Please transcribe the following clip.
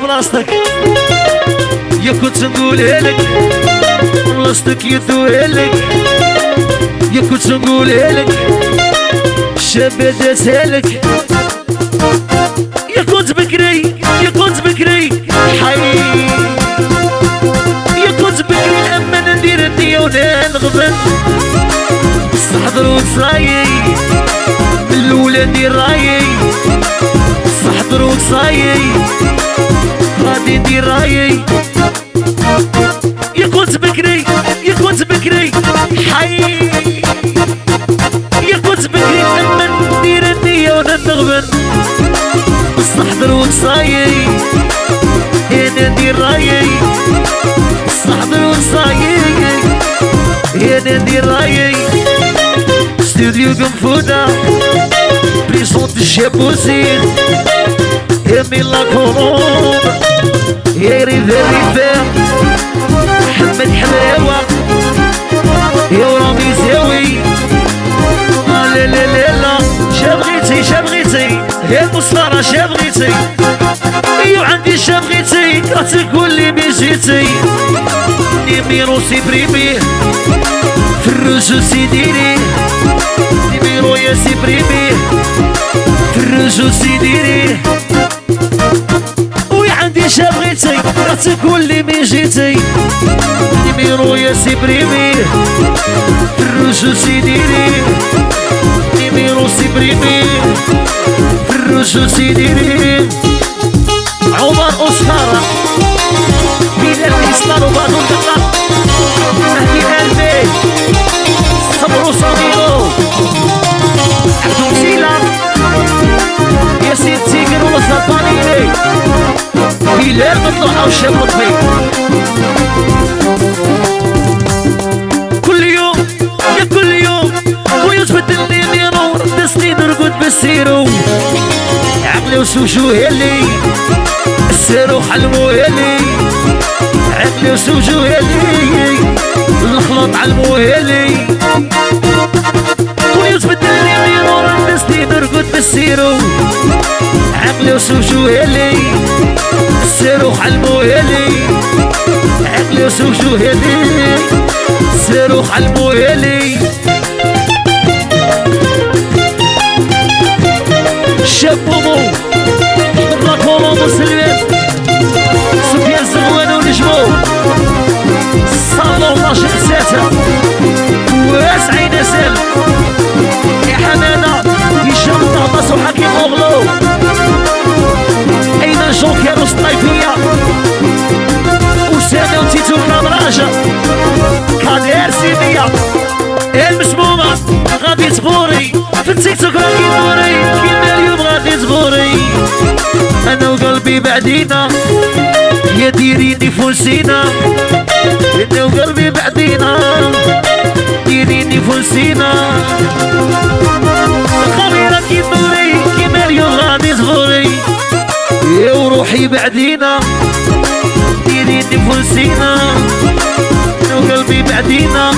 بلاصتك يا كنت نقولها لك بلاصتك يدوها لك يا كنت نقولها لك الشابة داتها لك يا كنت بكري يا كنت بكري حي يا كنت بكري اما ندير النية ونغبن استحضر وتصايي من الاولى ندير رايي استحضر وتصايي غادي ندير رايي يا كنت بكري يا كنت بكري حي يا كنت بكري اما ندير النية ونغبن استحضر وتصايي انا ندير رايي استحضر وتصايي انا ندير رايي استوديو قنفودة بريزونت الشابوسين يا ميلا كولوم يا ريفا ريفا محمد حلاوة يا رامي زاوي لا لا لا لا شابغيتي شابغيتي يا مصفرة شابغيتي ايو عندي شابغيتي كتقول لي مين جيتي نيميرو سيبريمي في الرجل سيديري نيميرو يا سيبريمي في الرجل سيديري وي عندي شابغيتي كتقول لي مين جيتي نيميرو يا سيبريمي في الرجل سيديري نيميرو سيبريمي في الرجل سيديري عمر أسكارة بلال الإسلام وبعض الدقة مهدي قلبي صبرو صغيرو عبدو مسيلة يا سيد تيجر وصفاني بلال مطلوحة وشاب مطفي كل يوم يا كل يوم ويثبت اللي نيرو دسني نرقد بالسيرو عقلي وسوشو هيلي السيرو حلمو هيلي عقلي وسوشو هيلي الخلط علمو هيلي ويثبت اللي نيرو دسني نرقد بالسيرو عقلي وسوشو هيلي السيرو حلمو هيلي عقلي وسوشو هيلي السيرو حلمو هيلي شاب بومو الله كولوم وسلمات سفيان الزغوانة ونجمو صالون 12 ساعة واسعين سال يا حمادة هشام طهطاس وحكيم أغلو أيضا جونكير وسطايفية أسامة وتيتو كامراجة كادير سيدية المسمومة غادي تغوري في التيك راكي تغوري كيما اليوم غادي تغوري انا وقلبي بعدينا يا ديريني فوسينا انا وقلبي بعدينا ديريني فوسينا خلي راكي تغوري كيما اليوم غادي تغوري يا وروحي بعدينا ديريني فوسينا انا وقلبي بعدينا